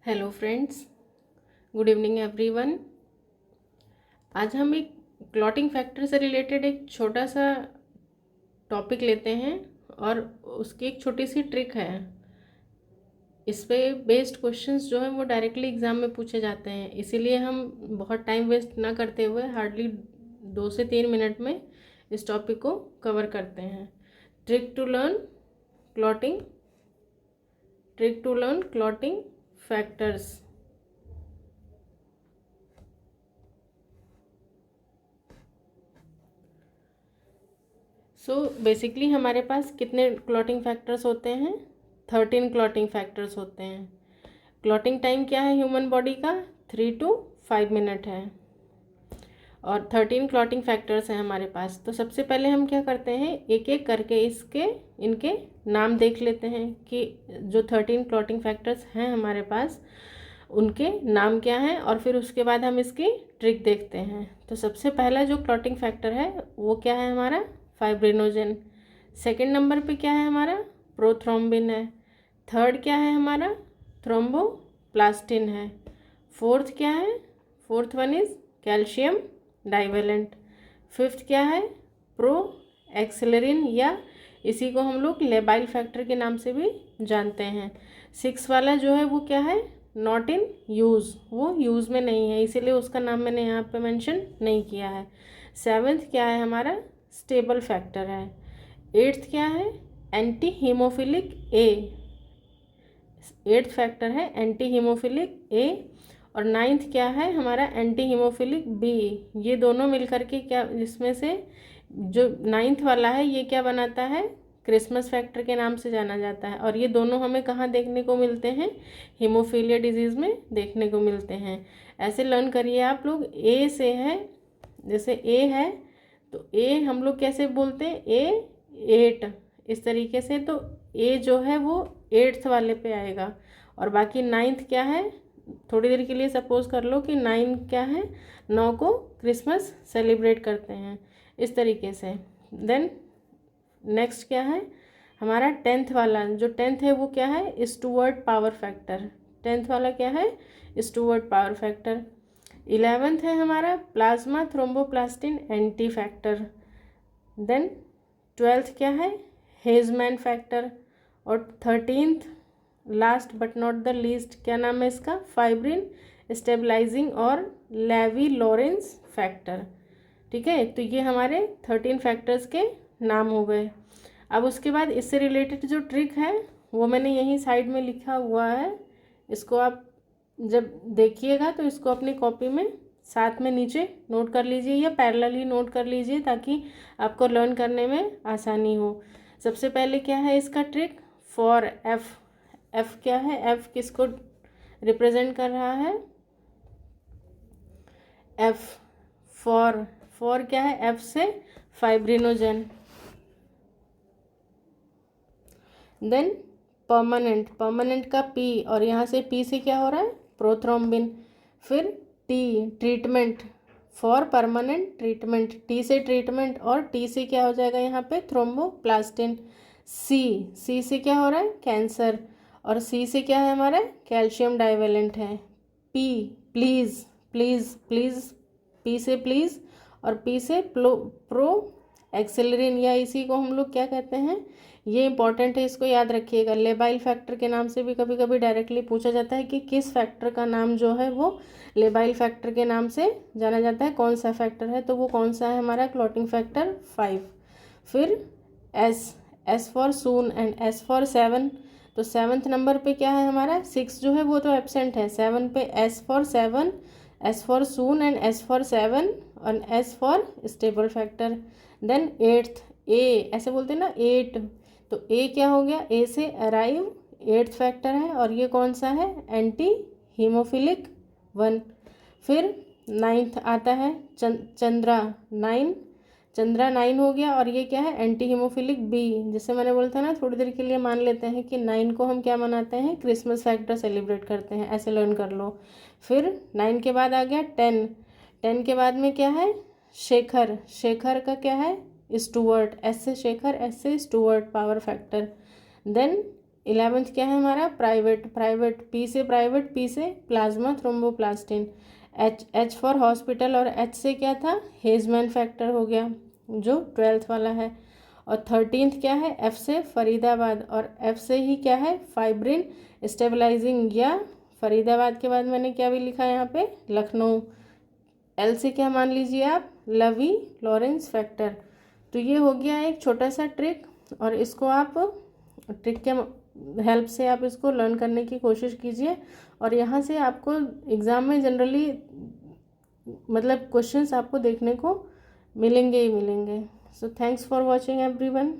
Hello friends, good evening everyone. आज हम एक क्लॉटिंग फैक्टर से रिलेटेड एक छोटा सा टॉपिक लेते हैं और उसकी एक छोटी सी ट्रिक है। इस पे बेस्ड क्वेश्चंस जो हैं वो डायरेक्टली एग्ज़ाम में पूछे जाते हैं, इसीलिए हम बहुत टाइम वेस्ट ना करते हुए हार्डली 2 से 3 मिनट में इस टॉपिक को कवर करते हैं। Trick to learn clotting factors. Basically हमारे पास कितने क्लॉटिंग फैक्टर्स होते हैं? 13 क्लॉटिंग फैक्टर्स होते हैं। क्लॉटिंग टाइम क्या है ह्यूमन बॉडी का? 3 to 5 मिनट है और 13 क्लॉटिंग फैक्टर्स हैं हमारे पास। तो सबसे पहले हम क्या करते हैं, एक एक करके इनके नाम देख लेते हैं कि जो 13 क्लॉटिंग फैक्टर्स हैं हमारे पास उनके नाम क्या हैं, और फिर उसके बाद हम इसकी ट्रिक देखते हैं। तो सबसे पहला जो क्लॉटिंग फैक्टर है वो क्या है हमारा? फाइब्रिनोजेन। सेकंड नंबर पे क्या है हमारा? प्रोथ्रोम्बिन है। थर्ड क्या है हमारा? थ्रोम्बोप्लास्टिन है। फोर्थ क्या है? Fourth one is calcium divalent. Fifth क्या है? प्रो एक्सेलरिन, या इसी को हम लोग लेबाइल फैक्टर के नाम से भी जानते हैं। सिक्स वाला जो है वो क्या है? नॉट इन यूज़, वो यूज़ में नहीं है, इसीलिए उसका नाम मैंने यहाँ पे मेंशन नहीं किया है। सेवेंथ क्या है हमारा? स्टेबल फैक्टर है। एट्थ क्या है? Anti haemophilic A. Eighth factor है एंटी हीमोफिलिक ए। और नाइन्थ क्या है हमारा? Anti haemophilic B. ये दोनों मिलकर के क्या, इसमें से जो नाइन्थ वाला है ये क्या बनाता है? क्रिसमस फैक्टर के नाम से जाना जाता है। और ये दोनों हमें कहाँ देखने को मिलते हैं? हीमोफीलिया डिजीज़ में देखने को मिलते हैं। ऐसे लर्न करिए आप लोग। ए से है, जैसे ए है तो ए हम लोग कैसे बोलते हैं? ए 8 इस तरीके से। तो ए जो है वो एट्थ वाले पे आएगा। और बाकी नाइन्थ क्या है? थोड़ी देर के लिए सपोज कर लो कि 9 क्या है? 9 को क्रिसमस सेलिब्रेट करते हैं, इस तरीके से। देन नेक्स्ट क्या है हमारा? टेंथ वाला। जो टेंथ है वो क्या है? Stuart Prower factor. टेंथ वाला क्या है? Stuart Prower factor. 11th है हमारा plasma thromboplastin anti factor. Then 12th क्या है? Hageman factor. और 13th last but not the least क्या नाम है इसका? फाइब्रिन स्टेबलाइजिंग और लेवी लॉरेंस फैक्टर। ठीक है, तो ये हमारे 13 फैक्टर्स के नाम हो गए। अब उसके बाद इससे रिलेटेड जो ट्रिक है वो मैंने यहीं साइड में लिखा हुआ है। इसको आप जब देखिएगा तो इसको अपनी कॉपी में साथ में नीचे नोट कर लीजिए या पैरेलली नोट कर लीजिए ताकि आपको लर्न करने में आसानी हो। सबसे पहले क्या है इसका ट्रिक? For F. एफ क्या है? एफ किसको रिप्रेजेंट कर रहा है? F for. फॉर क्या है? एफ से फाइब्रिनोजेन। Then permanent. परमानेंट का पी, और यहाँ से पी से क्या हो रहा है? प्रोथ्रोम्बिन। फिर T, treatment. For permanent treatment, T से ट्रीटमेंट, और टी से क्या हो जाएगा यहाँ पे? थ्रोम्बोप्लास्टिन। सी, सी से क्या हो रहा है? कैंसर। और सी से क्या है हमारा? कैल्शियम डाइवेलेंट है। P, please. Please please, P से प्लीज़, और पी से प्रो एक्सेलरिन, या इसी को हम लोग क्या कहते हैं? ये इंपॉर्टेंट है, इसको याद रखिएगा। लेबाइल फैक्टर के नाम से भी कभी कभी डायरेक्टली पूछा जाता है कि किस फैक्टर का नाम जो है वो लेबाइल फैक्टर के नाम से जाना जाता है, कौन सा फैक्टर है? तो वो कौन सा है हमारा? Clotting factor 5। फिर S, S for soon and S for 7। तो 7th नंबर पे क्या है हमारा? 6 जो है वो तो एब्सेंट है। 7 पे S for 7, S for soon and S for 7, और S for stable factor. Then 8th, A ऐसे बोलते हैं ना, 8। तो ए क्या हो गया? ए से अराइव, 8th फैक्टर है, और ये कौन सा है? Anti haemophilic 1। फिर 9th आता है चंद्रा 9। चंद्रा 9 हो गया, और ये क्या है? Anti haemophilic B. जैसे मैंने बोला था ना, थोड़ी देर के लिए मान लेते हैं कि 9 को हम क्या मनाते हैं? क्रिसमस फैक्टर सेलिब्रेट करते हैं, ऐसे लर्न कर लो। फिर 9 के बाद आ गया 10। 10 के बाद में क्या है? शेखर। शेखर का क्या है? स्टुअर्ट, एस से शेखर, एस से Stuart Prower factor. Then 11th क्या है हमारा प्राइवेट पी से plasma thromboplastin, H for hospital और एच से क्या था हेजमैन फैक्टर हो गया जो 12th वाला है। और 13th क्या है एफ से फरीदाबाद और एफ से ही क्या है फाइब्रिन स्टेबलाइजिंग, या फरीदाबाद के बाद मैंने क्या भी लिखा है यहाँ पे लखनऊ। एल से क्या मान लीजिए आप लवी लॉरेंस फैक्टर। तो ये हो गया एक छोटा सा ट्रिक, और इसको आप ट्रिक के हेल्प से आप इसको लर्न करने की कोशिश कीजिए। और यहाँ से आपको एग्ज़ाम में जनरली मतलब क्वेश्चंस आपको देखने को मिलेंगे ही मिलेंगे। So thanks for watching everyone.